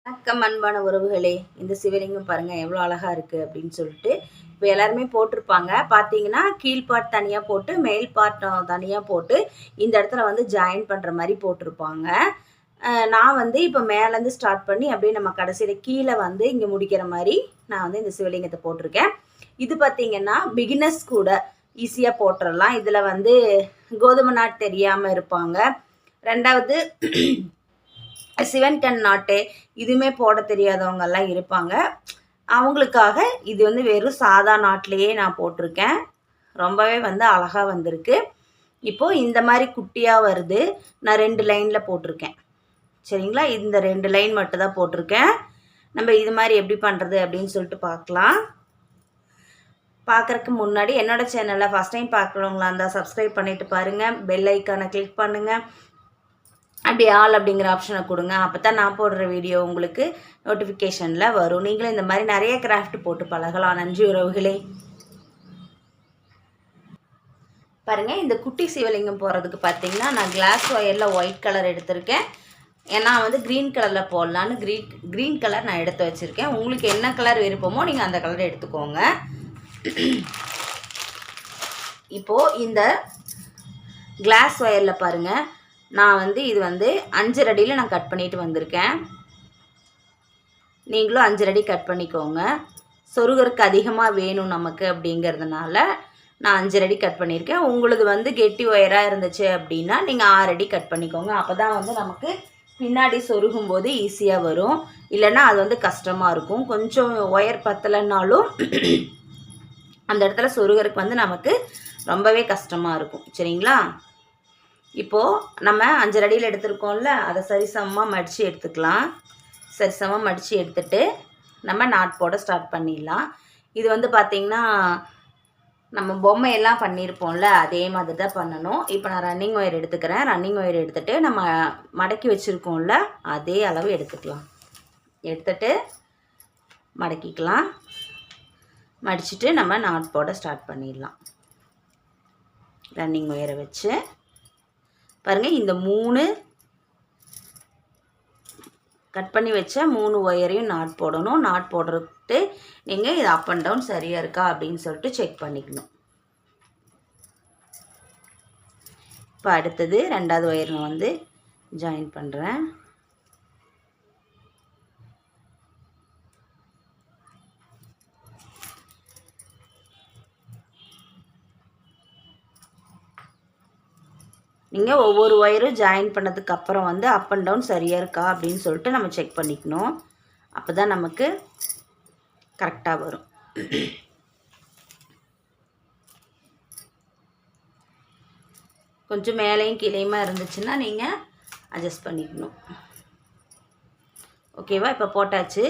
வணக்கம் அன்பான உறவுகளே. இந்த சிவலிங்கம் பாருங்கள் எவ்வளோ அழகாக இருக்குது அப்படின்னு சொல்லிட்டு இப்போ எல்லாருமே போட்டிருப்பாங்க. பார்த்தீங்கன்னா கீழ் பார்ட் தனியாக போட்டு மேல் பார்ட் தனியாக போட்டு இந்த இடத்துல வந்து ஜாயின் பண்ணுற மாதிரி போட்டிருப்பாங்க. நான் வந்து இப்போ மேலேருந்து ஸ்டார்ட் பண்ணி அப்படியே நம்ம கடைசியில் கீழே வந்து இங்கே முடிக்கிற மாதிரி நான் வந்து இந்த சிவலிங்கத்தை போட்டிருக்கேன். இது பார்த்திங்கன்னா பிகினர்ஸ் கூட ஈஸியாக போட்டுடலாம். இதில் வந்து கோதுமை நாட்டு தெரியாமல் இருப்பாங்க. ரெண்டாவது சிவன் கண் நாட்டு இதுவுமே போட தெரியாதவங்கெல்லாம் இருப்பாங்க. அவங்களுக்காக இது வந்து வெறும் சாதா நாட்டிலேயே நான் போட்டிருக்கேன். ரொம்பவே வந்து அழகாக வந்திருக்கு. இப்போது இந்த மாதிரி குட்டியாக வருது. நான் 2 லைனில் போட்டிருக்கேன். சரிங்களா, இந்த 2 லைன் மட்டும் தான் போட்டிருக்கேன். நம்ம இது மாதிரி எப்படி பண்ணுறது அப்படின்னு சொல்லிட்டு பார்க்கலாம். பார்க்குறதுக்கு முன்னாடி என்னோடய சேனலை ஃபஸ்ட் டைம் பார்க்குறவங்களா இருந்தால் சப்ஸ்கிரைப் பண்ணிவிட்டு பாருங்கள். பெல் ஐக்கானை கிளிக் பண்ணுங்கள். அப்படி ஆல் அப்படிங்கிற ஆப்ஷனை கொடுங்க. அப்போ தான் நான் போடுற வீடியோ உங்களுக்கு நோட்டிஃபிகேஷனில் வரும். நீங்களும் இந்த மாதிரி நிறைய கிராஃப்ட் போட்டு பழகலாம். நன்றி உறவுகளே. பாருங்கள், இந்த குட்டி சிவலிங்கம் போடுறதுக்கு பார்த்தீங்கன்னா நான் கிளாஸ் ஒயரில் ஒயிட் கலர் எடுத்திருக்கேன். ஏன்னா வந்து க்ரீன் கலரில் போடலான்னு க்ரீன் கலர் நான் எடுத்து வச்சுருக்கேன். உங்களுக்கு என்ன கலர் விருப்பமோ நீங்கள் அந்த கலர் எடுத்துக்கோங்க. இப்போது இந்த கிளாஸ் ஒயரில் பாருங்கள், நான் வந்து இது வந்து 5 அடியில் நான் கட் பண்ணிட்டு வந்திருக்கேன். நீங்களும் 5 அடி கட் பண்ணிக்கோங்க. சொருகருக்கு அதிகமாக வேணும் நமக்கு அப்படிங்கிறதுனால நான் 5 அடி கட் பண்ணியிருக்கேன். உங்களுக்கு வந்து கெட்டி ஒயராக இருந்துச்சு அப்படின்னா நீங்கள் 6 அடி கட் பண்ணிக்கோங்க. அப்போ தான் வந்து நமக்கு பின்னாடி சொருகும் போது ஈஸியாக வரும். இல்லைன்னா அது வந்து கஷ்டமாக இருக்கும். கொஞ்சம் ஒயர் பத்தலைன்னாலும் அந்த இடத்துல சொருகருக்கு வந்து நமக்கு ரொம்பவே கஷ்டமாக இருக்கும். சரிங்களா, இப்போது நம்ம 5 அடியில் எடுத்துருக்கோம்ல, அதை சரிசமமாக மடித்து எடுத்துக்கலாம். சரிசமமாக மடித்து எடுத்துட்டு நம்ம நாட் போட ஸ்டார்ட் பண்ணிடலாம். இது வந்து பார்த்திங்கன்னா நம்ம பொம்மையெல்லாம் பண்ணியிருப்போம்ல, அதே மாதிரி தான் பண்ணணும். இப்போ நான் ரன்னிங் ஒயர் எடுத்துக்கிறேன். ரன்னிங் ஒயர் எடுத்துகிட்டு நம்ம மடக்கி வச்சுருக்கோம்ல அதே அளவு எடுத்துக்கலாம். எடுத்துட்டு மடக்கிக்கலாம். மடிச்சுட்டு நம்ம நாட் போட ஸ்டார்ட் பண்ணிடலாம். ரன்னிங் ஒயரை வச்சு பாருங்கள், இந்த 3 கட் பண்ணி வச்ச 3 ஒயரையும் நாட் போடணும். நாட் போடுறது நீங்கள் இது அப் அண்ட் டவுன் சரியாக இருக்கா அப்படின்னு சொல்லிட்டு செக் பண்ணிக்கணும். இப்போ அடுத்தது 2வது ஒயர் நான் வந்து ஜாயின் பண்ணுறேன். நீங்கள் ஒவ்வொரு ஒயரும் ஜாயின் பண்ணதுக்கப்புறம் வந்து அப் அண்ட் டவுன் சரியாக இருக்கா அப்படின்னு சொல்லிட்டு நம்ம செக் பண்ணிக்கணும். அப்போ தான் நமக்கு கரெக்டாக வரும். கொஞ்சம் மேலேயும் கீழேயுமா இருந்துச்சுன்னா நீங்கள் அட்ஜஸ்ட் பண்ணிக்கணும். ஓகேவா, இப்போ போட்டாச்சு.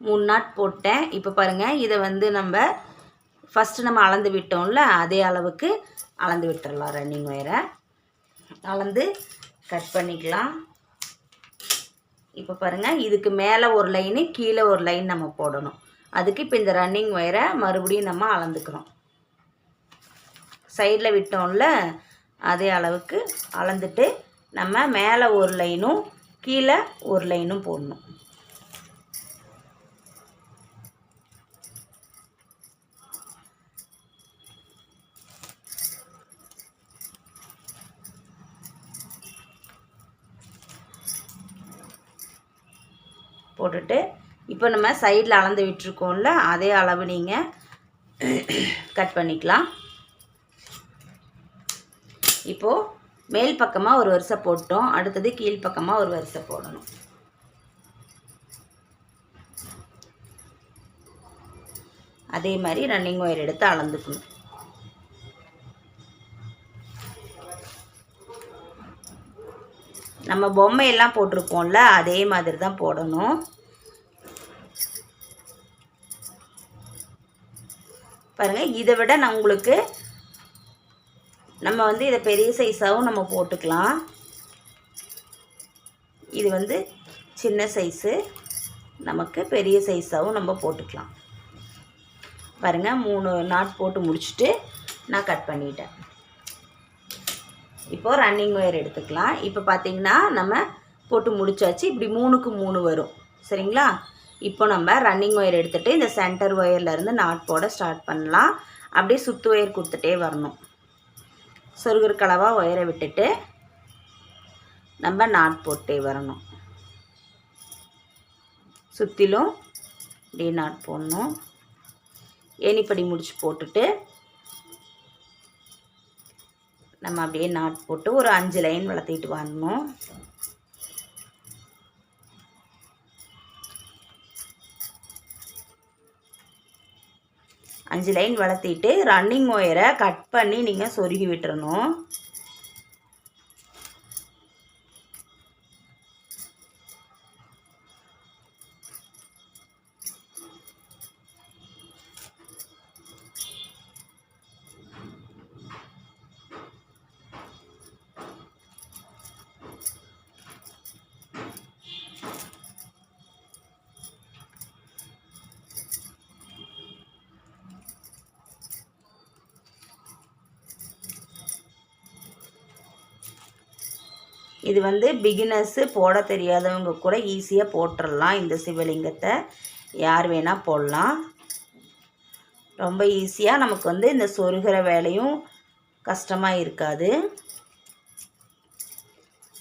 3 நாட் போட்டேன். இப்போ பாருங்கள், இதை வந்து நம்ம ஃபஸ்ட்டு நம்ம அளந்து விட்டோம்ல அதே அளவுக்கு அளந்து விட்டுடலாம். ரன்னிங் ஒயரை அளந்து கட் பண்ணிக்கலாம். இப்போ பாருங்கள், இதுக்கு மேலே ஒரு லைனு கீழே ஒரு லைன் நம்ம போடணும். அதுக்கு இப்போ இந்த ரன்னிங் ஒயரை மறுபடியும் நம்ம அளந்துக்கிறோம். சைடில் விட்டோம்ல அதே அளவுக்கு அளந்துட்டு நம்ம மேலே ஒரு லைனும் கீழே ஒரு லைனும் போடணும். போட்டுட்டு இப்போ நம்ம சைடில் அளந்து விட்டுருக்கோம்ல அதே அளவு நீங்கள் கட் பண்ணிக்கலாம். இப்போது மேல் பக்கமாக ஒரு வரிசை போட்டோம். அடுத்தது கீழ் பக்கமாக ஒரு வரிசை போடணும். அதே மாதிரி ரன்னிங் ஒயர் எடுத்து அளந்துக்கணும். நம்ம பொம்மையெல்லாம் போட்டிருப்போம்ல அதே மாதிரி தான் போடணும். பாருங்கள், இதை விட நான் உங்களுக்கு நம்ம வந்து இதை பெரிய சைஸாகவும் நம்ம போட்டுக்கலாம். இது வந்து சின்ன சைஸு, நமக்கு பெரிய சைஸாகவும் நம்ம போட்டுக்கலாம். பாருங்கள், 3 நாட் போட்டு முடிச்சுட்டு நான் கட் பண்ணிட்டேன். இப்போ ரன்னிங் ஒயர் எடுத்துக்கலாம். இப்போ பார்த்தீங்கன்னா நம்ம போட்டு முடிச்சாச்சு. இப்படி 3க்கு 3 வரும். சரிங்களா? இப்போ நம்ம ரன்னிங் ஒயர் எடுத்துகிட்டு இந்த சென்டர் ஒயர்லேருந்து நாட் போட ஸ்டார்ட் பண்ணலாம். அப்படியே சுற்று ஒயர் கொடுத்துட்டே வரணும். சொருகிற அளவாக ஒயரை விட்டுட்டு நம்ம நாட் போட்டே வரணும். சுற்றிலும் அப்படியே நாட் போடணும். ஏணிப்படி முடிச்சு போட்டுட்டு நம்ம அப்படியே நாட் போட்டு ஒரு 5 லைன் வளர்த்திட்டு வரணும். அஞ்சு லைன் வளர்த்திட்டு ரன்னிங் ஒயரை கட் பண்ணி நீங்கள் சொருகி விட்டுறணும். இது வந்து பிகினர்ஸு போட தெரியாதவங்க கூட ஈஸியாக போட்டுடலாம். இந்த சிவலிங்கத்தை யார் வேணால் போடலாம். ரொம்ப ஈஸியாக நமக்கு வந்து இந்த சொருகிற வேலையும் கஷ்டமாக இருக்காது.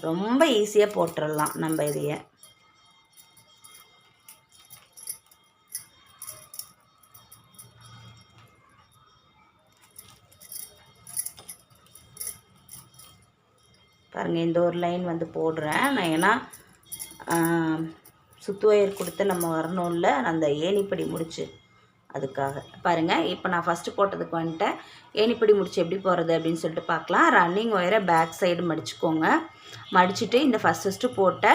ரொம்ப ஈஸியாக போட்டுடலாம் நம்ம இதைய. பாருங்கள், இந்த ஒரு லைன் வந்து போடுறேன் நான். ஏன்னா சுத்து ஒயர் கொடுத்து நம்ம வரணும்ல, அந்த ஏணிப்படி முடிச்சு அதுக்காக. பாருங்கள், இப்போ நான் ஃபஸ்ட்டு போட்டதுக்கு வந்துட்டேன். ஏணிப்படி முடிச்சு எப்படி போகிறது அப்படின்னு சொல்லிட்டு பார்க்கலாம். ரன்னிங் ஒயரை பேக் சைடு மடிச்சுக்கோங்க. மடிச்சுட்டு இந்த ஃபஸ்ட்டு போட்ட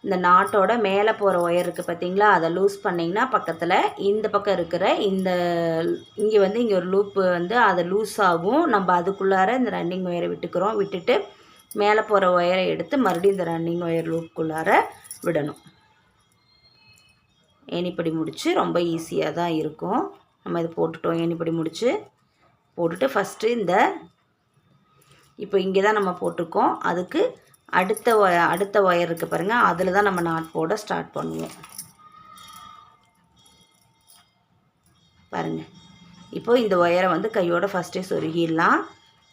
இந்த நாட்டோட மேலே போகிற ஒயர் இருக்குது பார்த்தீங்களா, அதை லூஸ் பண்ணிங்கன்னா பக்கத்தில் இந்த பக்கம் இருக்கிற இந்த இங்கே வந்து இங்கே ஒரு லூப்பு வந்து அதை லூஸ் ஆகும். நம்ம அதுக்குள்ளார இந்த ரன்னிங் ஒயரை விட்டுக்கிறோம். விட்டுட்டு மேலே போகிற ஒயரை எடுத்து மறுபடியும் இந்த ரன்னிங் ஒயர் லூப்புக்குள்ளார விடணும். ஏணிப்படி முடிச்சு ரொம்ப ஈஸியாக தான் இருக்கும். நம்ம இது போட்டுட்டோம். ஏணிப்படி முடிச்சு போட்டுட்டு ஃபஸ்ட்டு இந்த இப்போ இங்கே தான் நம்ம போட்டிருக்கோம். அதுக்கு அடுத்த ஒயர் இருக்குது பாருங்கள், அதில் தான் நம்ம நாட் போட ஸ்டார்ட் பண்ணுவோம். பாருங்கள், இப்போது இந்த ஒயரை வந்து கையோட ஃபஸ்ட்டே சொருகிடலாம்.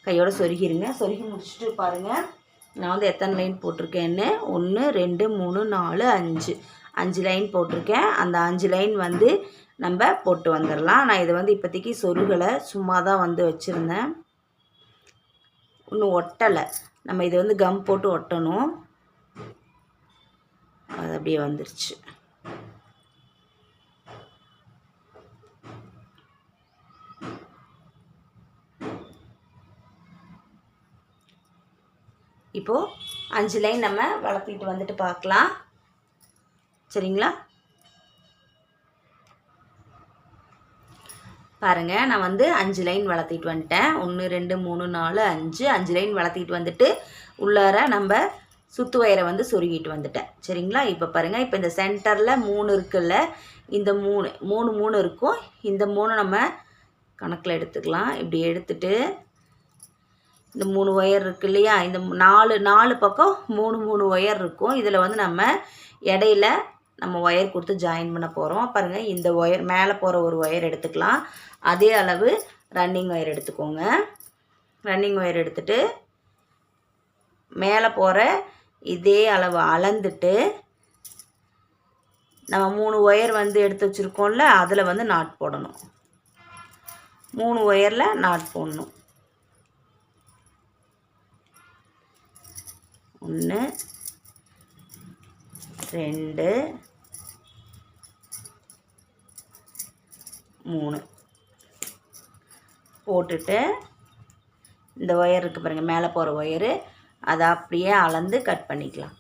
கையோட சொருகிருங்க. சொருகி முடிச்சுட்டு பாருங்கள், நான் வந்து எத்தனை லைன் போட்டிருக்கேன்னு 1 2 3 4 5 லைன் போட்டிருக்கேன். அந்த 5 லைன் வந்து நம்ம போட்டு வந்துடலாம். நான் இதை வந்து இப்போதைக்கு சொருகலை, சும்மா தான் வந்து வச்சுருந்தேன். இன்னும் ஒட்டலை. நம்ம இதை வந்து கம் போட்டு ஒட்டணும். அது அப்படியே வந்துருச்சு. இப்போது 5 லைன் நம்ம வளர்த்திட்டு வந்துட்டு பார்க்கலாம். சரிங்களா? பாருங்கள், நான் வந்து 5 லைன் வளர்த்திட்டு வந்துட்டேன். 1 2 3 4 5 லைன் வளர்த்திட்டு வந்துட்டு உள்ளார நம்ம சுத்து வயரை வந்து சொருகிட்டு வந்துட்டேன். சரிங்களா? இப்போ பாருங்கள், இப்போ இந்த சென்டரில் 3 இருக்குல்ல, இந்த 3 இருக்கும். இந்த 3 நம்ம கணக்கில் எடுத்துக்கலாம். இப்படி எடுத்துட்டு இந்த 3 ஒயர் இருக்குது இல்லையா, இந்த 4 பக்கம் 3 ஒயர் இருக்கும். இதில் வந்து நம்ம இடையில நம்ம ஒயர் கொடுத்து ஜாயின் பண்ண போகிறோம். பாருங்கள், இந்த ஒயர் மேலே போகிற ஒரு ஒயர் எடுத்துக்கலாம். அதே அளவு ரன்னிங் ஒயர் எடுத்துக்கோங்க. ரன்னிங் ஒயர் எடுத்துட்டு மேலே போகிற இதே அளவு அளந்துட்டு நம்ம 3 ஒயர் வந்து எடுத்து வச்சுருக்கோம்ல, அதில் வந்து நாட் போடணும். 3 ஒயரில் நாட் போடணும். 1 2 3 போட்டுட்டு இந்த ஒயர் இருக்குது பாருங்கள், மேலே போகிற ஒயரு, அதை அப்படியே அளந்து கட் பண்ணிக்கலாம்.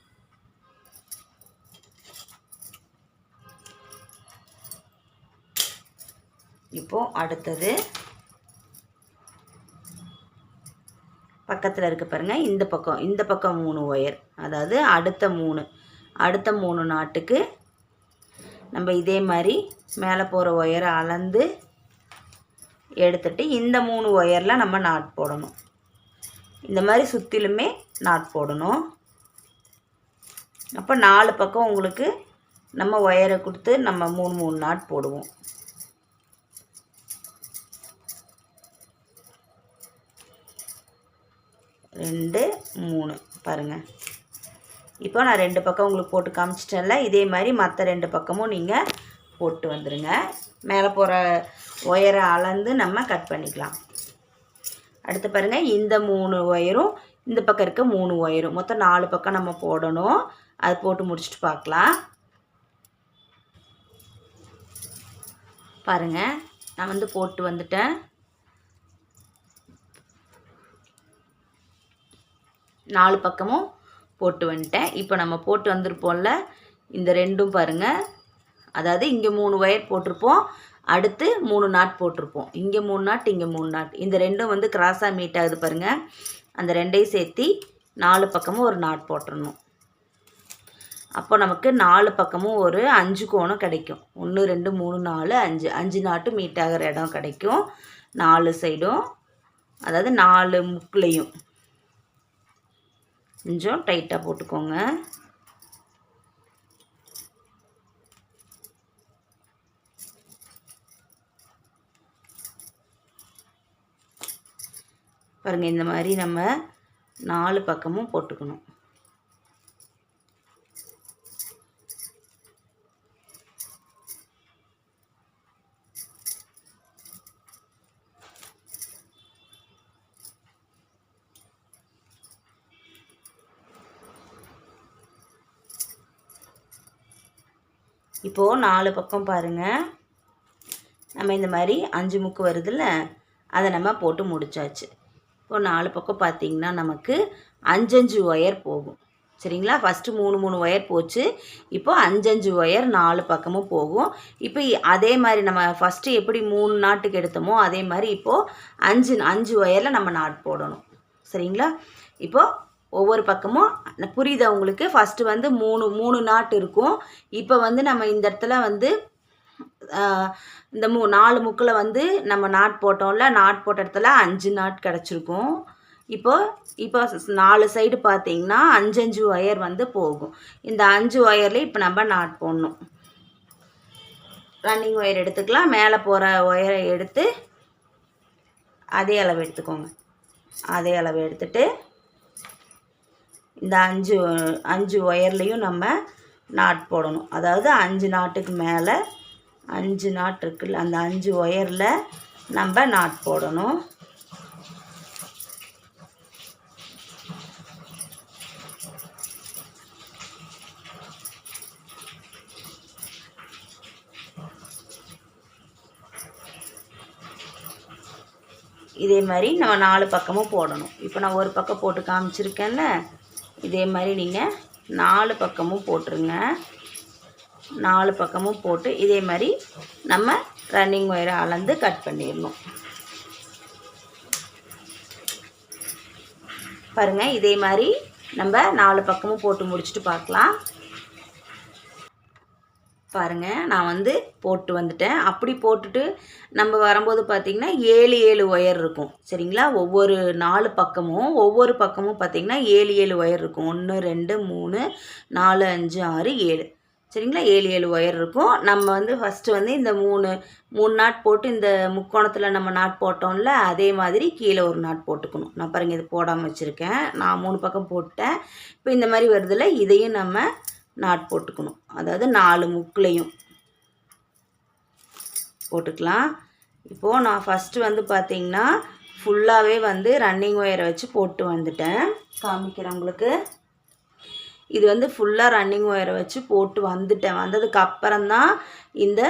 இப்போது அடுத்தது பக்கத்தில் இருக்க பாருங்கள், இந்த பக்கம் 3 ஒயர், அதாவது அடுத்த 3 நாட்டுக்கு நம்ம இதே மாதிரி மேலே போகிற ஒயரை அளந்து எடுத்துட்டு இந்த 3 ஒயரில் நம்ம நாட் போடணும். இந்த மாதிரி சுற்றிலுமே நாட் போடணும். அப்போ 4 பக்கம் உங்களுக்கு நம்ம ஒயரை கொடுத்து நம்ம 3 நாட் போடுவோம். ரெண்டு 3 பாருங்கள். இப்போ நான் 2 பக்கம் உங்களுக்கு போட்டு காமிச்சிட்டேன்ல, இதே மாதிரி மற்ற 2 பக்கமும் நீங்கள் போட்டு வந்துடுங்க. மேலே போகிற ஒயரை அளந்து நம்ம கட் பண்ணிக்கலாம். அடுத்து பாருங்கள், இந்த 3 ஒயரும் இந்த பக்கம் இருக்க 3 ஒயரும் மொத்தம் 4 பக்கம் நம்ம போடணும். அது போட்டு முடிச்சுட்டு பார்க்கலாம். பாருங்கள், நான் வந்து போட்டு வந்துட்டேன். 4 பக்கமும் போட்டு வந்துட்டேன். இப்போ நம்ம போட்டு வந்திருப்போம்ல, இந்த 2ம் பாருங்கள், அதாவது இங்கே 3 ஒயர் போட்டிருப்போம், அடுத்து 3 நாட் போட்டிருப்போம். இங்கே 3 நாட், இங்கே 3 நாட். இந்த 2ம் வந்து கிராஸாக மீட் ஆகுது பாருங்கள். அந்த 2ஐயும் சேர்த்து 4 பக்கமும் ஒரு நாட் போட்டுடணும். அப்போ நமக்கு 4 பக்கமும் ஒரு 5 கோணம் கிடைக்கும். 1 2 3 4 5 5 நாட்டு மீட் ஆகிற இடம் கிடைக்கும். 4 சைடும், அதாவது 4 முக்குலையும் கொஞ்சம் டைட்டாக போட்டுக்கோங்க. பாருங்கள், இந்த மாதிரி நம்ம 4 பக்கமும் போட்டுக்கணும். இப்போது 4 பக்கம் பாருங்கள், நம்ம இந்த மாதிரி 5 முக்கு வருதுல்ல, அதை நம்ம போட்டு முடிச்சாச்சு. இப்போ 4 பக்கம் பார்த்திங்கன்னா நமக்கு 5 ஒயர் போகும். சரிங்களா? ஃபஸ்ட்டு 3 ஒயர் போச்சு. இப்போ 5 ஒயர் 4 பக்கமும் போகும். இப்போ அதே மாதிரி நம்ம ஃபஸ்ட்டு எப்படி 3 நாட்டுக்கு எடுத்தோமோ அதே மாதிரி இப்போது 5 ஒயரில் நம்ம நாட் போடணும். சரிங்களா? இப்போது ஒவ்வொரு பக்கமும் புரியுதா உங்களுக்கு? ஃபஸ்ட்டு வந்து 3 நாட் இருக்கும். இப்போ வந்து நம்ம இந்த இடத்துல வந்து இந்த 4 முக்கில் வந்து நம்ம நாட் போட்டோம்ல, நாட் போட்ட இடத்துல 5 நாட் கிடச்சிருக்கும். இப்போ 4 சைடு பார்த்திங்கன்னா 5 ஒயர் வந்து போகும். இந்த 5 ஒயரில் இப்போ நம்ம நாட் போடணும். ரன்னிங் ஒயர் எடுத்துக்கலாம். மேலே போகிற ஒயரை எடுத்து அதே அளவு எடுத்துக்கோங்க. அதே அளவு எடுத்துட்டு இந்த 5 ஒயர்லேயும் நம்ம நாட் போடணும். அதாவது 5 நாட்டுக்கு மேலே 5 நாட் இருக்குல்ல, அந்த 5 ஒயரில் நம்ம நாட் போடணும். இதே மாதிரி நம்ம 4 பக்கமும் போடணும். இப்போ நான் ஒரு பக்கம் போட்டு காமிச்சிருக்கேன்ல, இதே மாதிரி நீங்கள் 4 பக்கமும் போட்டுருங்க. 4 பக்கமும் போட்டு இதே மாதிரி நம்ம ரன்னிங் ஒயரை அளந்து கட் பண்ணிடணும். பாருங்கள், இதே மாதிரி நம்ம 4 பக்கமும் போட்டு முடிச்சுட்டு பார்க்கலாம். பாருங்கள், நான் வந்து போட்டு வந்துட்டேன். அப்படி போட்டுட்டு நம்ம வரும்போது பார்த்திங்கன்னா 7 ஒயர் இருக்கும். சரிங்களா? ஒவ்வொரு 4 பக்கமும் பார்த்திங்கன்னா 7 ஒயர் இருக்கும். 1 2 3 4 5 6 7. சரிங்களா? 7 ஒயர் இருக்கும். நம்ம வந்து ஃபஸ்ட்டு வந்து இந்த 3 நாட் போட்டு இந்த முக்கோணத்தில் நம்ம நாட் போட்டோம்ல, அதே மாதிரி கீழே ஒரு நாட் போட்டுக்கணும். நான் பாருங்கள், இது போடாமல் வச்சுருக்கேன். நான் 3 பக்கம் போட்டேன். இப்போ இந்த மாதிரி வருதில்ல, இதையும் நம்ம நாட் போட்டுக்கணும். அதாவது 4 முக்குலையும் போட்டுக்கலாம். இப்போது நான் ஃபஸ்ட்டு வந்து பார்த்திங்கன்னா ஃபுல்லாகவே வந்து ரன்னிங் ஒயரை வச்சு போட்டு வந்துட்டேன். காமிக்கிறேன் உங்களுக்கு. இது வந்து ஃபுல்லாக ரன்னிங் ஒயரை வச்சு போட்டு வந்துட்டேன். வந்ததுக்கு அப்புறம்தான் இந்த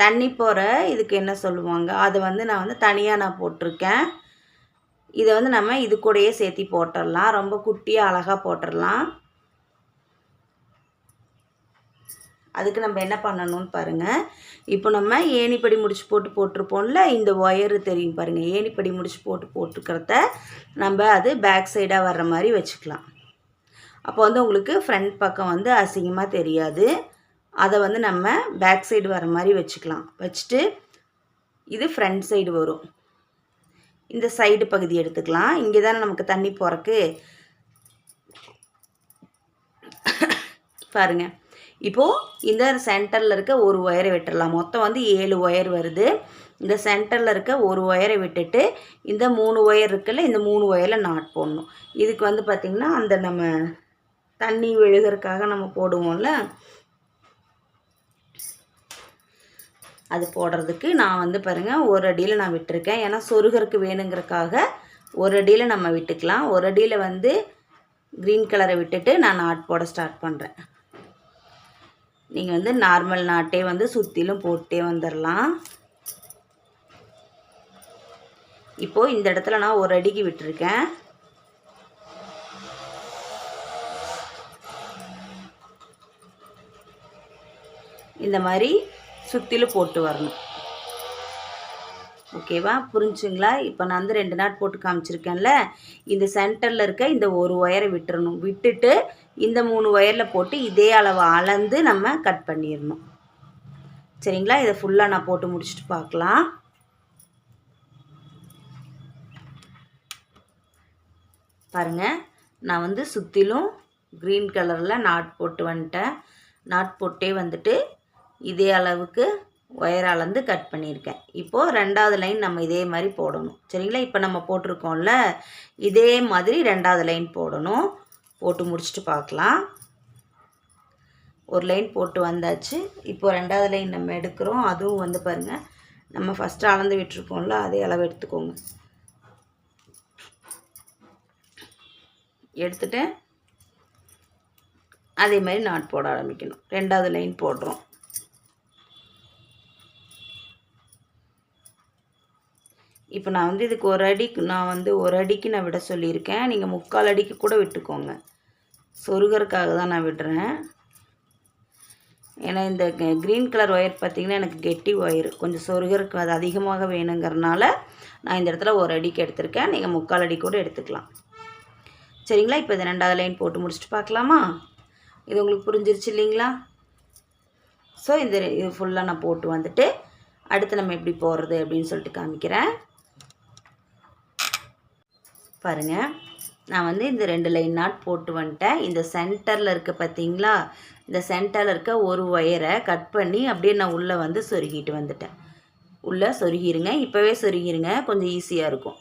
தண்ணி போகிற இதுக்கு என்ன சொல்லுவாங்க, அதை வந்து நான் வந்து தனியாக நான் போட்டிருக்கேன். இதை வந்து நம்ம இது கூடயே சேர்த்தி போட்டுடலாம். ரொம்ப குட்டியாக அழகாக போட்டுடலாம். அதுக்கு நம்ம என்ன பண்ணணும்னு பாருங்கள். இப்போ நம்ம ஏணிப்படி முடிச்சு போட்டிருப்போம்ல, இந்த ஒயரு தெரியும் பாருங்கள். ஏணிப்படி முடிச்சு போட்டுருக்கிறத நம்ம அது பேக் சைடாக வர்ற மாதிரி வச்சுக்கலாம். அப்போ வந்து உங்களுக்கு ஃப்ரண்ட் பக்கம் வந்து அசிங்கமாக தெரியாது. அதை வந்து நம்ம பேக் சைடு வர மாதிரி வச்சுக்கலாம். வச்சுட்டு இது ஃப்ரண்ட் சைடு வரும். இந்த சைடு பகுதி எடுத்துக்கலாம். இங்கே தானே நமக்கு தண்ணி போகிறக்கு. பாருங்கள், இப்போது இந்த சென்டரில் இருக்க ஒரு ஒயரை விட்டுடலாம். மொத்தம் வந்து 7 ஒயர் வருது. இந்த சென்டரில் இருக்க ஒரு ஒயரை விட்டுட்டு இந்த 3 ஒயர் இருக்குல்ல, இந்த 3 ஒயரில் நாட் போடணும். இதுக்கு வந்து பார்த்திங்கன்னா அந்த நம்ம தண்ணி விழுகிறதுக்காக நம்ம போடுவோம்ல, அது போடுறதுக்கு நான் வந்து பாருங்கள் ஒரு அடியில் நான் விட்டுருக்கேன். ஏன்னா சொருகருக்கு வேணுங்கிறதுக்காக ஒரு அடியில் நம்ம விட்டுக்கலாம். ஒரு அடியில் வந்து க்ரீன் கலரை விட்டுட்டு நான் நாட் போட ஸ்டார்ட் பண்ணுறேன். நீங்கள் வந்து நார்மல் நாட்டே வந்து சுற்றிலும் போட்டே வந்துடலாம். இப்போது இந்த இடத்துல நான் ஒரு அடிக்கு விட்டுருக்கேன். இந்த மாதிரி சுற்றிலும் போட்டு வரணும். ஓகேவா, புரிஞ்சுங்களா? இப்போ நான் வந்து 2 நாட் போட்டு காமிச்சிருக்கேன்ல, இந்த சென்டரில் இருக்க இந்த ஒரு ஒயரை விட்டுறணும். விட்டுட்டு இந்த 3 ஒயரில் போட்டு இதே அளவு அளந்து நம்ம கட் பண்ணிடணும். சரிங்களா? இதை ஃபுல்லாக நான் போட்டு முடிச்சுட்டு பார்க்கலாம். பாருங்கள், நான் வந்து சுற்றிலும் க்ரீன் கலரில் நாட் போட்டு வந்துட்டேன். நாட் போட்டே வந்துட்டு இதே அளவுக்கு ஒயர் அளந்து கட் பண்ணியிருக்கேன். இப்போது 2வது லைன் நம்ம இதே மாதிரி போடணும். சரிங்களா? இப்போ நம்ம போட்டிருக்கோம்ல, இதே மாதிரி 2வது லைன் போடணும். போட்டு முடிச்சுட்டு பார்க்கலாம். ஒரு லைன் போட்டு வந்தாச்சு. இப்போது 2வது லைன் நம்ம எடுக்கிறோம். அதுவும் வந்து பாருங்கள், நம்ம ஃபஸ்ட்டு அளந்து விட்டுருக்கோம்ல, அதே அளவு எடுத்துக்கோங்க. எடுத்துட்டு அதே மாதிரி நாட் போட ஆரம்பிக்கணும். 2வது லைன் போடுறோம். இப்போ நான் வந்து இதுக்கு ஒரு அடிக்கு நான் விட சொல்லியிருக்கேன். நீங்கள் 3/4 அடிக்கு கூட விட்டுக்கோங்க. சொருகறக்காக தான் நான் விடுறேன். ஏன்னா இந்த க்ரீன் கலர் ஒயர் பார்த்திங்கன்னா எனக்கு கெட்டி ஒயர், கொஞ்சம் சொருகருக்கு அது அதிகமாக வேணுங்கிறனால நான் இந்த இடத்துல ஒரு அடிக்கு எடுத்திருக்கேன். நீங்கள் 3/4 அடி கூட எடுத்துக்கலாம். சரிங்களா? இப்போ இது 2வது லைன் போட்டு முடிச்சுட்டு பார்க்கலாமா? இது உங்களுக்கு புரிஞ்சிருச்சு இல்லைங்களா? ஸோ இது ஃபுல்லாக நான் போட்டு வந்துட்டு அடுத்து நம்ம எப்படி போடுறது அப்படின்னு சொல்லிட்டு காமிக்கிறேன். பாருங்கள், நான் வந்து இந்த 2 லைன் நாட் போட்டு வந்துட்டேன். இந்த சென்டரில் இருக்க பார்த்தீங்களா, இந்த சென்டரில் இருக்க ஒரு ஒயரை கட் பண்ணி அப்படியே நான் உள்ளே வந்து சொருகிட்டு வந்துட்டேன். உள்ளே சொருகிருங்க, இப்போவே சொருகிருங்க, கொஞ்சம் ஈஸியாக இருக்கும்.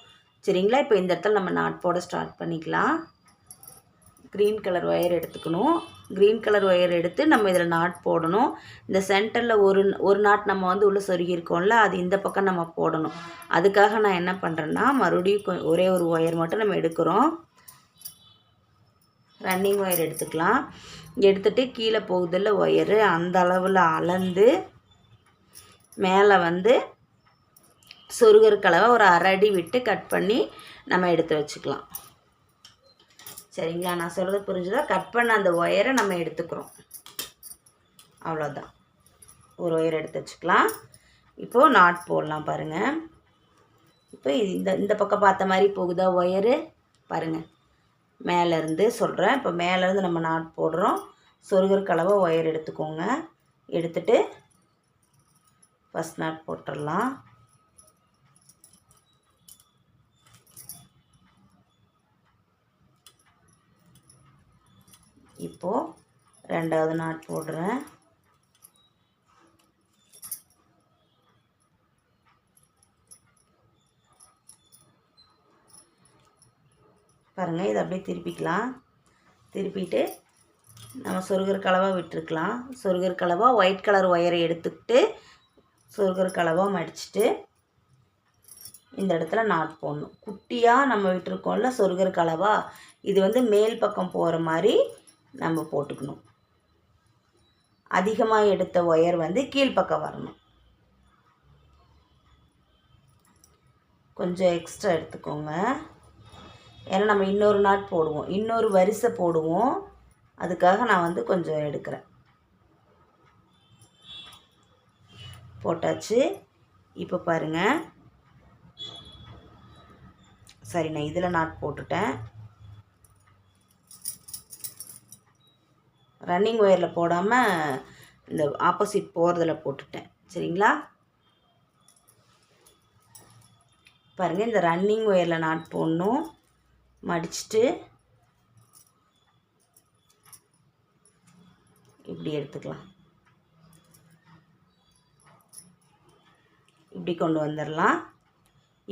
சரிங்களா? இப்போ இந்த இடத்துல நம்ம நாட் போட ஸ்டார்ட் பண்ணிக்கலாம். க்ரீன் கலர் ஒயர் எடுத்துக்கணும். க்ரீன் கலர் ஒயர் எடுத்து நம்ம இதில் நாட் போடணும். இந்த சென்டரில் ஒரு நாட் நம்ம வந்து உள்ளே சொருகியிருக்கோம்ல, அது இந்த பக்கம் நம்ம போடணும். அதுக்காக நான் என்ன பண்ணுறேன்னா, மறுபடியும் ஒரே ஒரு ஒயர் மட்டும் நம்ம எடுக்கிறோம். ரன்னிங் ஒயர் எடுத்துக்கலாம். எடுத்துகிட்டு கீழே போகுதில்ல ஒயரு, அந்த அளவில் அளந்து மேலே வந்து சொருகற்களவை ஒரு 1/2 அடி விட்டு கட் பண்ணி நம்ம எடுத்து வச்சுக்கலாம். சரிங்களா? நான் சொல்கிறது புரிஞ்சுதா? கட் பண்ண அந்த ஒயரை நம்ம எடுத்துக்கிறோம். அவ்வளோதான். ஒரு ஒயர் எடுத்து வச்சுக்கலாம். இப்போது நாட் போடலாம் பாருங்கள். இப்போ இந்த பக்கம் பார்த்த மாதிரி போகுதா ஒயரு? பாருங்கள், மேலேருந்து சொல்கிறேன். இப்போ மேலேருந்து நம்ம நாட் போடுறோம். சொருகற்களவை ஒயர் எடுத்துக்கோங்க. எடுத்துட்டு ஃபஸ்ட் நாட் போட்டுடலாம். இப்போது 2வது நாட் போடுறேன். பாருங்கள், இதை அப்படியே திருப்பிக்கலாம். திருப்பிட்டு நம்ம சொருகற்களவாக விட்டுருக்கலாம். சொருகற்களவாக ஒயிட் கலர் ஒயரை எடுத்துக்கிட்டு சொருகற்களவாக மடிச்சுட்டு இந்த இடத்துல நாட் போடணும். குட்டியாக நம்ம விட்டுருக்கோம்ல சொருகற்களவா, இது வந்து மேல் பக்கம் போகிற மாதிரி நம்ம போட்டுக்கணும். அதிகமாக எடுத்த ஒயர் வந்து கீழ்ப்பக்கம் வரணும். கொஞ்சம் எக்ஸ்ட்ரா எடுத்துக்கோங்க. ஏன்னா நம்ம இன்னொரு நாட் போடுவோம், இன்னொரு வரிசை போடுவோம். அதுக்காக நான் வந்து கொஞ்சம் எடுக்கிறேன். போட்டாச்சு. இப்போ பாருங்கள், சரி நான் இதில் நாட் போட்டுட்டேன். ரன்னிங் ஒயரில் போடாமல் இந்த ஆப்போசிட் போகிறதுல போட்டுட்டேன். சரிங்களா? பாருங்கள், இந்த ரன்னிங் ஒயரில் நாட் போடணும். மடிச்சுட்டு இப்படி எடுத்துக்கலாம். இப்படி கொண்டு வந்துடலாம்.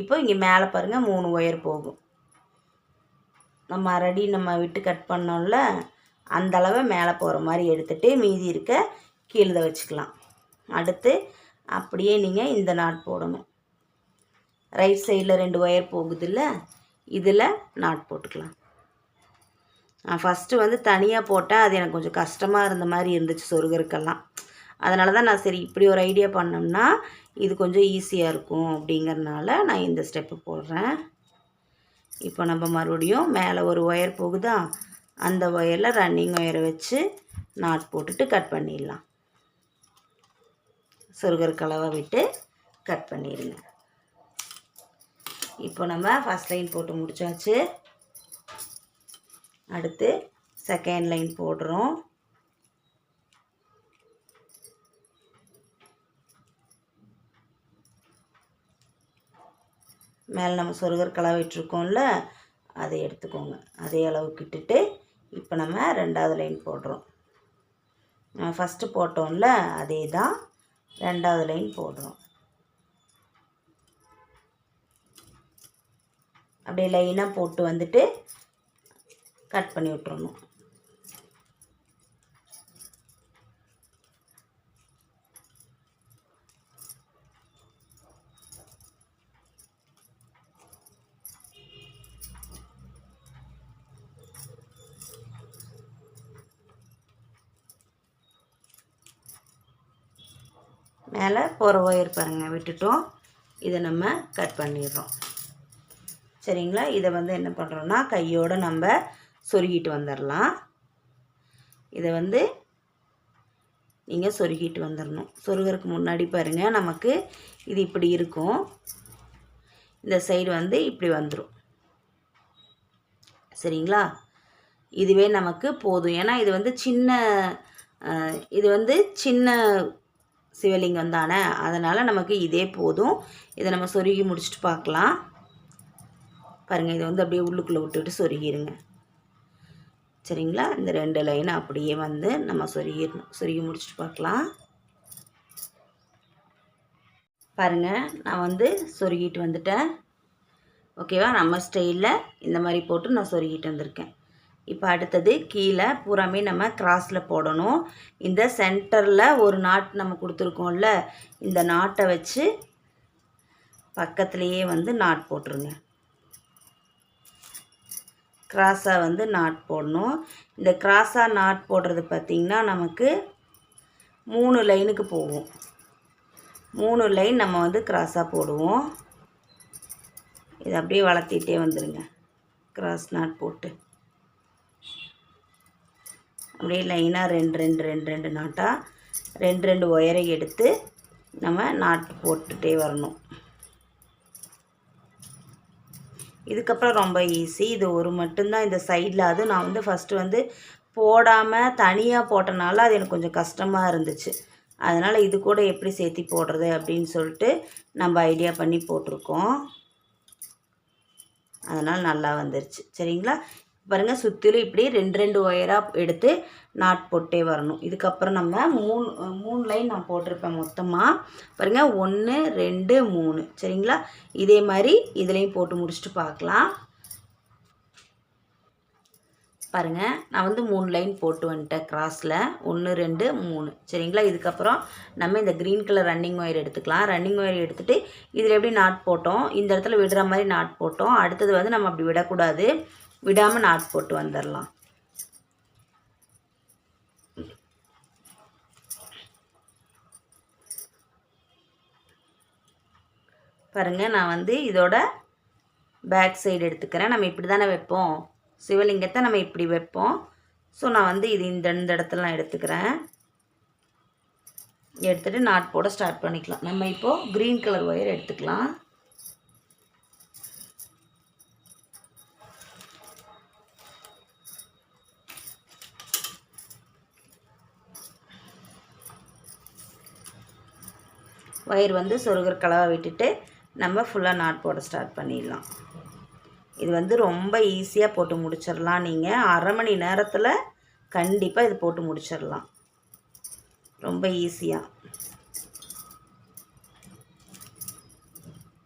இப்போ இங்கே மேலே பாருங்கள் 3 ஒயர் போகும். நம்ம ஆல்ரெடி நம்ம விட்டு கட் பண்ணோம்ல, அந்த அளவை மேலே போகிற மாதிரி எடுத்துகிட்டு மீதி இருக்க கீழே வச்சுக்கலாம். அடுத்து அப்படியே நீங்கள் இந்த நாட் போடணும். ரைட் சைடில் 2 ஒயர் போகுதுல்ல, இதில் நாட் போட்டுக்கலாம். நான் ஃபஸ்ட்டு வந்து தனியாக போட்டேன், அது எனக்கு கொஞ்சம் கஷ்டமாக இருந்த மாதிரி இருந்துச்சு சொருகிறதுக்கெல்லாம். அதனால தான் நான் சரி இப்படி ஒரு ஐடியா பண்ணோம்னா இது கொஞ்சம் ஈஸியாக இருக்கும் அப்படிங்கிறதுனால நான் இந்த ஸ்டெப்பு போடுறேன். இப்போ நம்ம மறுபடியும் மேலே ஒரு ஒயர் போகுதா, அந்த ஒயரில் ரன்னிங் ஒயரை வச்சு நாட் போட்டுட்டு கட் பண்ணிடலாம். சொருகர் கலவை விட்டு கட் பண்ணிடுங்க. இப்போ நம்ம ஃபஸ்ட் லைன் போட்டு முடிச்சாச்சு. அடுத்து செகண்ட் லைன் போடுறோம். மேலே நம்ம சொருகர் கலவை விட்டுருக்கோம்ல, அதை எடுத்துக்கோங்க. அதே அளவுக்கு இட்டுட்டு இப்போ நம்ம 2வது லைன் போடுறோம். ஃபஸ்ட்டு போட்டோம்ல அதே தான் 2வது லைன் போடுறோம். அப்படியே லைனாக போட்டு வந்துட்டு கட் பண்ணி விட்டுறணும். மேலே போகிற ஒயர் பாருங்கள் விட்டுட்டோம். இதை நம்ம கட் பண்ணிடுறோம். சரிங்களா? இதை வந்து என்ன பண்ணுறோன்னா கையோடு நம்ம சொருகிட்டு வந்துடலாம். இதை வந்து நீங்கள் சொருகிட்டு வந்துடணும். சொருகிறதுக்கு முன்னாடி பாருங்கள், நமக்கு இது இப்படி இருக்கும். இந்த சைடு வந்து இப்படி வந்துடும். சரிங்களா? இதுவே நமக்கு போதும். ஏன்னா இது வந்து சின்ன சிவலிங்கம் தானே, அதனால் நமக்கு இதே போதும். இதை நம்ம சொருகி முடிச்சுட்டு பார்க்கலாம். பாருங்கள், இதை வந்து அப்படியே உள்ளுக்குள்ளே விட்டுட்டு சொருகிடுங்க. சரிங்களா? இந்த 2 லைனை அப்படியே வந்து நம்ம சொருகி முடிச்சுட்டு பார்க்கலாம். பாருங்கள், நான் வந்து சொருகிட்டு வந்துட்டேன். ஓகேவா? நம்ம ஸ்டைலில் இந்த மாதிரி போட்டு நான் சொருகிட்டு வந்திருக்கேன். இப்போ அடுத்தது கீழே பூராமே நம்ம கிராஸில் போடணும். இந்த சென்டரில் ஒரு நாட் நம்ம கொடுத்துருக்கோம்ல, இந்த நாட்டை வச்சு பக்கத்துலேயே வந்து நாட் போட்டுருங்க. கிராஸாக வந்து நாட் போடணும். இந்த கிராஸாக நாட் போடுறது பார்த்திங்கன்னா நமக்கு 3 லைனுக்கு போகும். 3 லைன் நம்ம வந்து கிராஸாக போடுவோம். இதை அப்படியே வளர்த்திட்டே வந்துடுங்க. கிராஸ் நாட் போட்டு அப்படியே லைனாக 2 நாட்டாக 2 ஒயரை எடுத்து நம்ம நாட்டு போட்டுகிட்டே வரணும். இதுக்கப்புறம் ரொம்ப ஈஸி. இது ஒரு மட்டும்தான் இந்த சைடில். அது நான் வந்து ஃபஸ்ட்டு வந்து போடாமல் தனியாக போட்டனால அது எனக்கு கொஞ்சம் கஷ்டமாக இருந்துச்சு. அதனால் இது கூட எப்படி சேர்த்து போடுறது அப்படின்னு சொல்லிட்டு நம்ம ஐடியா பண்ணி போட்டிருக்கோம். அதனால் நல்லா வந்துருச்சு. சரிங்களா? பாருங்கள், சுற்றிலும் இப்படி 2 ஒயராக எடுத்து நாட் போட்டே வரணும். இதுக்கப்புறம் நம்ம 3 லைன் நான் போட்டிருப்பேன் மொத்தமாக. பாருங்கள், 1 2 3. சரிங்களா? இதே மாதிரி இதுலேயும் போட்டு முடிச்சுட்டு பார்க்கலாம். பாருங்கள், நான் வந்து 3 லைன் போட்டு வந்துட்டேன் கிராஸில். 1 2 3. சரிங்களா? இதுக்கப்புறம் நம்ம இந்த க்ரீன் கலர் ரன்னிங் ஒயர் எடுத்துக்கலாம். ரன்னிங் ஒயர் எடுத்துகிட்டு இதில் எப்படி நாட் போட்டோம், இந்த இடத்துல விடுற மாதிரி நாட் போட்டோம். அடுத்தது வந்து நம்ம அப்படி விடக்கூடாது, விடாமல் நாட் போட்டு வந்துடலாம். பாருங்கள், நான் வந்து இதோட பேக் சைடு எடுத்துக்கிறேன். நம்ம இப்படி தானே வைப்போம், சிவலிங்கத்தை நம்ம இப்படி வைப்போம். ஸோ நான் வந்து இது இந்த இடத்துலலாம் எடுத்துக்கிறேன். எடுத்துகிட்டு நாட் போட ஸ்டார்ட் பண்ணிக்கலாம். நம்ம இப்போது க்ரீன் கலர் ஒயர் எடுத்துக்கலாம். ஒயர் வந்து சொருகர் கலவை விட்டுட்டு நம்ம ஃபுல்லாக நாட் போட ஸ்டார்ட் பண்ணிடலாம். இது வந்து ரொம்ப ஈஸியாக போட்டு முடிச்சிடலாம். நீங்கள் அரை மணி நேரத்தில் கண்டிப்பாக இது போட்டு முடிச்சிடலாம். ரொம்ப ஈஸியாக.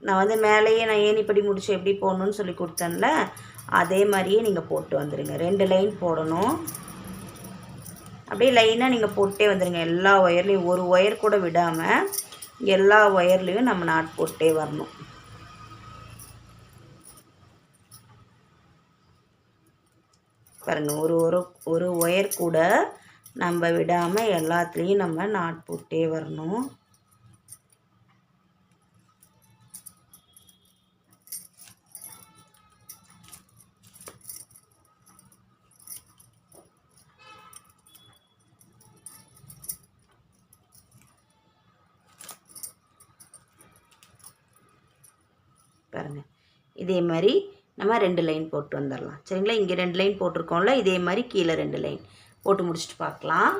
நான் வந்து மேலேயே நான் ஏணிப்படி முடிச்சு எப்படி போடணும்னு சொல்லி கொடுத்தேன்ல, அதே மாதிரியே நீங்கள் போட்டு வந்துடுங்க. 2 லைன் போடணும். அப்படியே லைனாக நீங்கள் போட்டே வந்துடுங்க. எல்லா ஒயர்லேயும் ஒரு ஒயர் கூட விடாமல் எல்லா ஒயர்லேயும் நம்ம நாட் போட்டே வரணும். பாருங்கள், ஒரு ஒயர் கூட நம்ம விடாமல் எல்லாத்துலேயும் நம்ம நாட் போட்டே வரணும். பாருங்கள், இதே மாதிரி நம்ம 2 லைன் போட்டு வந்துடலாம். சரிங்களா? இங்கே 2 லைன் போட்டிருக்கோம்ல, இதே மாதிரி கீழே 2 லைன் போட்டு முடிச்சுட்டு பார்க்கலாம்.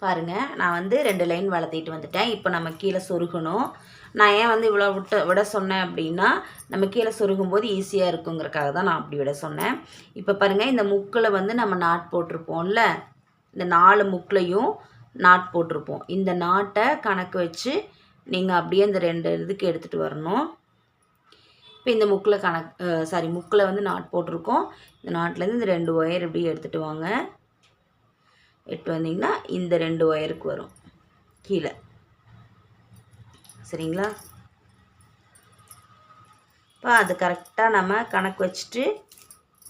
பாருங்கள், நான் வந்து 2 லைன் வளர்த்திட்டு வந்துட்டேன். இப்போ நம்ம கீழே சொருகணும். நான் ஏன் வந்து இவ்வளோ விட சொன்னேன் அப்படின்னா, நம்ம கீழே சொருகும்போது ஈஸியாக இருக்குங்கிறக்காக தான் நான் அப்படி விட சொன்னேன். இப்போ பாருங்கள், இந்த முக்கில் வந்து நம்ம நாட் போட்டிருப்போம்ல, இந்த 4 முக்கிலையும் நாட் போட்டிருப்போம். இந்த நாட்டை கணக்கு வச்சு நீங்கள் அப்படியே இந்த 2 இதுக்கு எடுத்துகிட்டு வரணும். இப்போ இந்த முக்கில் முக்கில் வந்து நாட் போட்டிருக்கோம். இந்த நாட்லேருந்து இந்த 2 ஒயர் இப்படி எடுத்துகிட்டு வாங்க. எடுத்து வந்தீங்கன்னா இந்த 2 ஒயருக்கு வரும் கீழே. சரிங்களா? இப்போ அது கரெக்டாக நம்ம கணக்கு வச்சுட்டு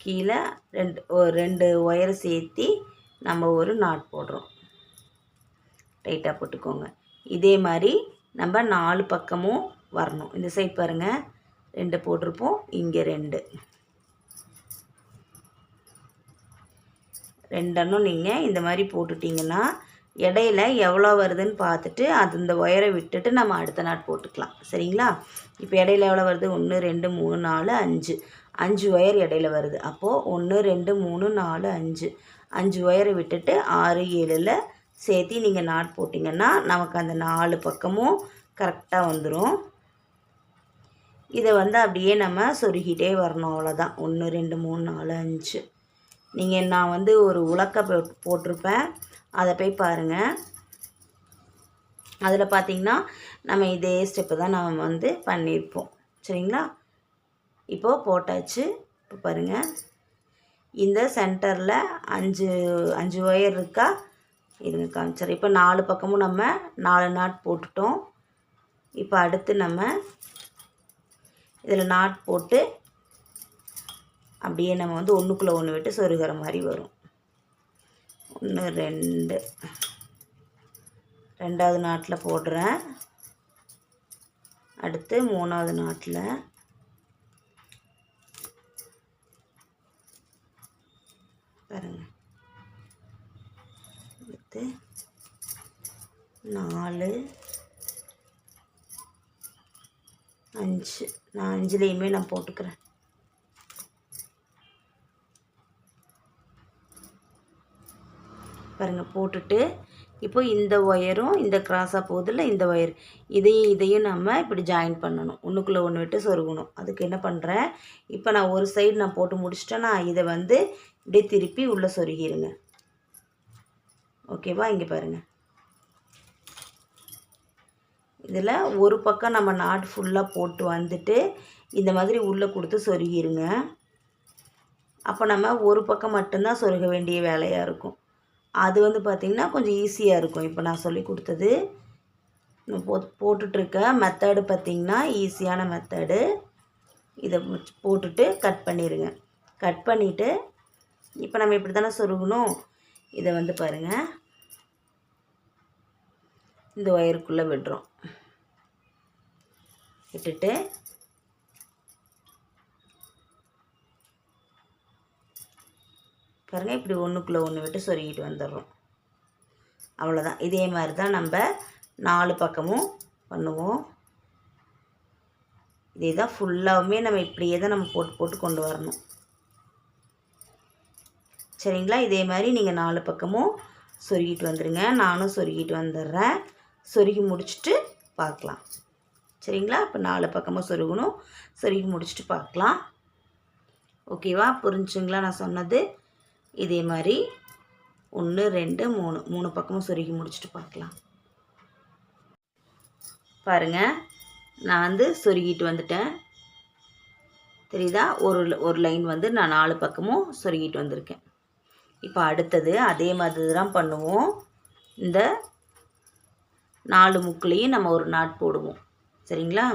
கீழே 2 ஒயரை சேர்த்தி நம்ம ஒரு நாட் போடுறோம். டைட்டாக போட்டுக்கோங்க. இதே மாதிரி நம்ம 4 பக்கமும் வரணும். இந்த சைட் பாருங்கள், 2 போட்டிருப்போம், இங்கே 2 ரெண்டன்னும் நீங்கள் இந்த மாதிரி போட்டுட்டிங்கன்னா இடையில எவ்வளோ வருதுன்னு பார்த்துட்டு அது இந்த ஒயரை விட்டுட்டு நம்ம அடுத்த நாட் போட்டுக்கலாம். சரிங்களா? இப்போ இடையில எவ்வளோ வருது? 1 2 3 4 5 ஒயர் இடையில வருது. அப்போது 1 2 3 4 5 ஒயரை விட்டுட்டு 6 7ல் சேர்த்து நீங்கள் நாட் போட்டிங்கன்னா நமக்கு அந்த 4 பக்கமும் கரெக்டாக வந்துடும். இதை வந்து அப்படியே நம்ம சொருகிட்டே வரணும். அவ்வளோதான். 1 2 3 4 5. நீங்கள் நான் வந்து ஒரு உலக்க போட்டிருப்பேன், அதை போய் பாருங்கள். அதில் பார்த்திங்கன்னா நம்ம இதே ஸ்டெப்பு தான் நம்ம வந்து பண்ணியிருப்போம். சரிங்களா? இப்போது போட்டாச்சு. இப்போ பாருங்கள், இந்த சென்டரில் 5 ஒயர் இருக்கா? இருங்க காமிச்சர். இப்போ 4 பக்கமும் நம்ம 4 நாட் போட்டுட்டோம். இப்போ அடுத்து நம்ம இதில் நாட் போட்டு அப்படியே நம்ம வந்து ஒன்றுக்குள்ளே ஒன்று விட்டு சொருகிற மாதிரி வரும். 1 2 2வது நாட்டில் போடுறேன். அடுத்து 3வது நாட்டில், பாருங்க, அடுத்து 4 5. நான் 5லேயுமே நான் போட்டுக்கிறேன். பாருங்கள், போட்டுட்டு இப்போ இந்த ஒயரும் இந்த கிராஸாக போகுதில்ல, இந்த ஒயர் இதையும் நம்ம இப்படி ஜாயின் பண்ணணும். ஒன்றுக்குள்ளே ஒன்று விட்டு சொருகணும். அதுக்கு என்ன பண்ணுறேன், இப்போ நான் ஒரு சைடு நான் போட்டு முடிச்சிட்டேன்னா இதை வந்து இப்படியே திருப்பி உள்ளே சொருகிடுங்க. ஓகேவா? இங்கே பாருங்கள், இதில் ஒரு பக்கம் நம்ம நாட் ஃபுல்லாக போட்டு வந்துட்டு இந்த மாதிரி உள்ளே கொடுத்து சொருகிடுங்க. அப்போ நம்ம ஒரு பக்கம் மட்டும்தான் சொருக வேண்டிய வேலையாக இருக்கும். அது வந்து பார்த்திங்கன்னா கொஞ்சம் ஈஸியாக இருக்கும். இப்போ நான் சொல்லி கொடுத்தது போட்டுட்ருக்க மெத்தடு பார்த்திங்கன்னா ஈஸியான மெத்தடு. இதை போட்டுட்டு கட் பண்ணிடுங்க. கட் பண்ணிவிட்டு இப்போ நம்ம இப்படி தானே சொருகணும். இதை வந்து பாருங்கள், இந்த ஒயருக்குள்ளே விடுறோம். விட்டுட்டு பாருங்கள், இப்படி ஒன்றுக்குள்ளே ஒன்று விட்டு சொருகிட்டு வந்துடுறோம். அவ்வளோதான். இதே மாதிரி தான் நம்ம 4 பக்கமும் பண்ணுவோம். இதே தான் ஃபுல்லாகவுமே நம்ம இப்படியே தான் நம்ம போட்டு கொண்டு வரணும். சரிங்களா? இதே மாதிரி நீங்கள் 4 பக்கமும் சொருகிட்டு வந்துடுங்க. நானும் சொருகிட்டு வந்துடுறேன். சொருகி முடிச்சுட்டு பார்க்கலாம். சரிங்களா? இப்போ 4 பக்கமும் சொருகணும். சொருகி முடிச்சுட்டு பார்க்கலாம். ஓகேவா? புரிஞ்சுங்களா நான் சொன்னது? இதே மாதிரி 1 2 3 3 பக்கமும் சொருகி முடிச்சுட்டு பார்க்கலாம். பாருங்கள், நான் வந்து சொருகிட்டு வந்துட்டேன். தெரியுதா? ஒரு லைன் வந்து நான் 4 பக்கமும் சொருகிட்டு வந்திருக்கேன். இப்போ அடுத்தது அதே மாதிரி தான் பண்ணுவோம். இந்த 4 முக்குலையும் நம்ம ஒரு நாட் போடுவோம். சரிங்களா?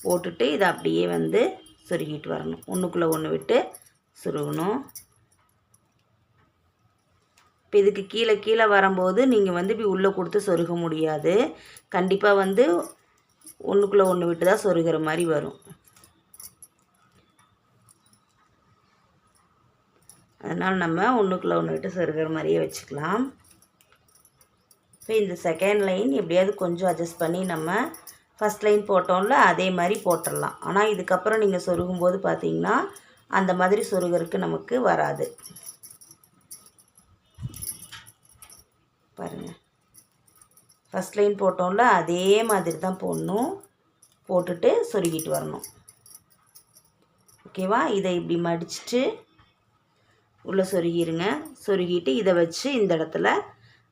போட்டுட்டு இதை அப்படியே வந்து சொருகிட்டு வரணும். ஒன்றுக்குள்ளே ஒன்று விட்டு சொருகணும். இப்போ இதுக்கு கீழே வரும்போது நீங்கள் வந்து இப்படி உள்ளே கொடுத்து சொருக முடியாது. கண்டிப்பாக வந்து ஒன்றுக்குள்ளே ஒன்று விட்டு தான் சொருகிற மாதிரி வரும். அதனால் நம்ம ஒன்றுக்குள்ளே ஒன்று விட்டு சொருகிற மாதிரியே வச்சுக்கலாம். இப்போ இந்த செகண்ட் லைன் எப்படியாவது கொஞ்சம் அட்ஜஸ்ட் பண்ணி நம்ம ஃபஸ்ட் லைன் போட்டோம்ல அதே மாதிரி போட்டுடலாம். ஆனால் இதுக்கப்புறம் நீங்கள் சொருகும்போது பார்த்தீங்கன்னா அந்த மாதிரி சொருகிறதுக்கு நமக்கு வராது. பாருங்கள், ஃபஸ்ட் லைன் போட்டோம்ல அதே மாதிரி தான் போடணும். போட்டுட்டு சொருகிட்டு வரணும். ஓகேவா? இதை இப்படி மடிச்சுட்டு உள்ளே சொருகிருங்க. சொருகிட்டு இதை வச்சு இந்த இடத்துல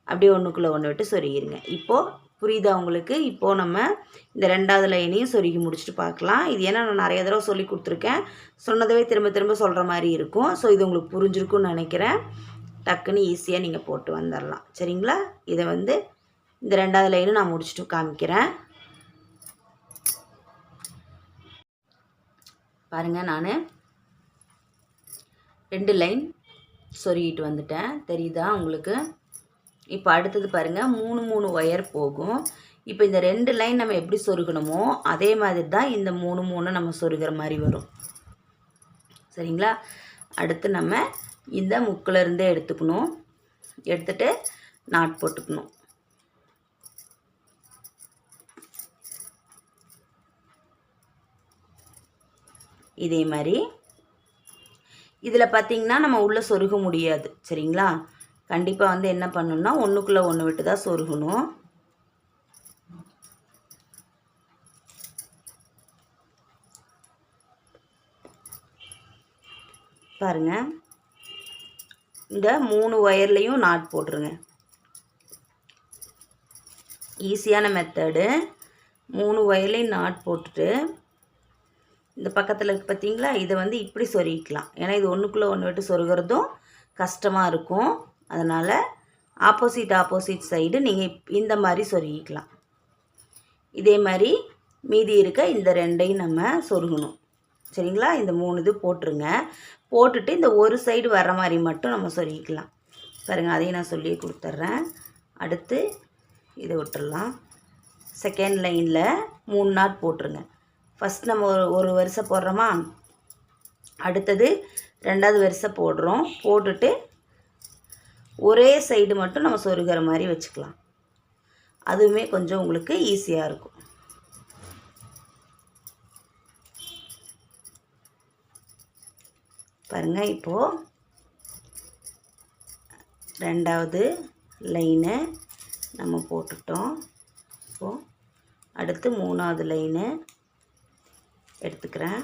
அப்படியே ஒன்றுக்குள்ளே ஒன்று விட்டு சொருகிருங்க. இப்போது புரியுதா உங்களுக்கு? இப்போது நம்ம இந்த 2வது லைனையும் சொருகி முடிச்சுட்டு பார்க்கலாம். இது ஏன்னா நான் நிறைய தடவை சொல்லி கொடுத்துருக்கேன். சொன்னதவே திரும்ப திரும்ப சொல்கிற மாதிரி இருக்கும். ஸோ இது உங்களுக்கு புரிஞ்சிருக்குன்னு நினைக்கிறேன். டக்குன்னு ஈஸியாக நீங்கள் போட்டு வந்துடலாம். சரிங்களா? இதை வந்து இந்த 2வது லைனும் நான் முடிச்சுட்டு காமிக்கிறேன். பாருங்கள், நான் 2 லைன் சொருகிட்டு வந்துட்டேன். தெரியுதா உங்களுக்கு? இப்போ அடுத்தது பாருங்கள், 3 ஒயர் போகும். இப்போ இந்த 2 லைன் நம்ம எப்படி சொருகணுமோ அதே மாதிரி தான் இந்த 3 நம்ம சொருகிற மாதிரி வரும். சரிங்களா? அடுத்து நம்ம இந்த முக்கிலேருந்தே எடுத்துக்கணும். எடுத்துகிட்டு நாட் போட்டுக்கணும். இதே மாதிரி இதில் பார்த்திங்கன்னா நம்ம உள்ளே சொருக முடியாது. சரிங்களா? கண்டிப்பாக வந்து என்ன பண்ணணும்னா ஒன்றுக்குள்ளே ஒன்று விட்டு தான் சொருகணும். பாருங்கள், இந்த 3 ஒயர்லேயும் நாட் போட்டுருங்க. ஈஸியான மெத்தடு. 3 ஒயர்லேயும் நாட் போட்டுட்டு இந்த பக்கத்தில் இருக்குது பார்த்தீங்களா, இதை வந்து இப்படி சொருகிக்கலாம். ஏன்னா இது ஒன்றுக்குள்ளே ஒன்று விட்டு சொருகிறதும் கஷ்டமாக இருக்கும். அதனால் ஆப்போசிட் சைடு நீங்கள் இந்த மாதிரி சொருகிக்கலாம். இதே மாதிரி மீதி இருக்க இந்த 2ஐயும் நம்ம சொருகணும். சரிங்களா? இந்த 3 இது போட்டுருங்க. போட்டுட்டு இந்த ஒரு சைடு வர்ற மாதிரி மட்டும் நம்ம சொருகிக்கலாம். பாருங்கள், அதையும் நான் சொல்லி கொடுத்துட்றேன். அடுத்து இதை விட்டுடலாம். செகண்ட் லைனில் 3 நாட் போட்டுருங்க. ஃபஸ்ட் நம்ம ஒரு வரிசை போடுறோமா, அடுத்தது 2வது வரிசை போடுறோம். போட்டுட்டு ஒரே சைடு மட்டும் நம்ம சொருகிற மாதிரி வச்சுக்கலாம். அதுவுமே கொஞ்சம் உங்களுக்கு ஈஸியாக இருக்கும். பாருங்கள், இப்போது 2வது லைனை நம்ம போட்டுட்டோம். இப்போது அடுத்து 3வது லைனு எடுத்துக்கிறேன்.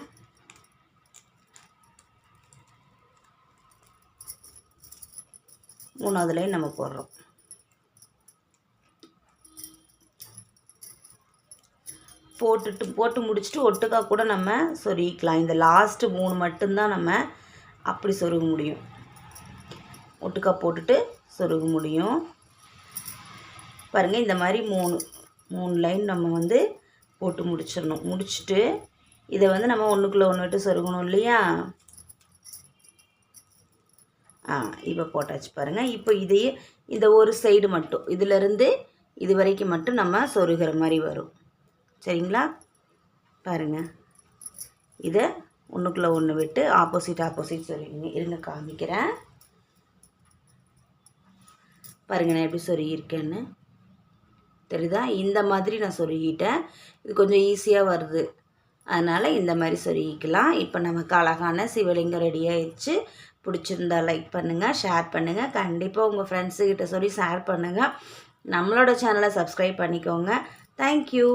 மூணாவது லைன் நம்ம போடுறோம். போட்டு முடிச்சுட்டு ஒட்டுக்கா கூட நம்ம சொருகிக்கலாம். இந்த லாஸ்ட்டு 3 மட்டும்தான் நம்ம அப்படி சொருக முடியும். ஒட்டுக்கா போட்டுட்டு சொருக முடியும். பாருங்கள், இந்த மாதிரி 3 லைன் நம்ம வந்து போட்டு முடிச்சிடணும். முடிச்சுட்டு இதை வந்து நம்ம ஒன்றுக்குள்ளே ஒன்று விட்டு சொருகணும் இல்லையா? இப்போ போட்டாச்சு. பாருங்கள், இப்போ இதையே இந்த ஒரு சைடு மட்டும் இதிலேருந்து இது வரைக்கும் மட்டும் நம்ம சொருகிற மாதிரி வரும். சரிங்களா? பாருங்கள், இதை ஒன்றுக்குள்ளே ஒன்று விட்டு ஆப்போசிட் சொருகிங்க. இருங்க காமிக்கிறேன். பாருங்கள், நான் எப்படி சொருகியிருக்கேன்னு தெரியுதா? இந்த மாதிரி நான் சொருகிட்டேன். இது கொஞ்சம் ஈஸியாக வருது. அதனால் இந்த மாதிரி சொருகிக்கலாம். இப்போ நமக்கு அழகான சிவலிங்கம் ரெடி ஆயிடுச்சு. பிடிச்சிருந்தா லைக் பண்ணுங்கள், ஷேர் பண்ணுங்கள். கண்டிப்பாக உங்கள் ஃப்ரெண்ட்ஸுக்கிட்ட சொல்லி ஷேர் பண்ணுங்கள். நம்மளோட சேனலை சப்ஸ்கிரைப் பண்ணிக்கோங்க. தேங்க்யூ.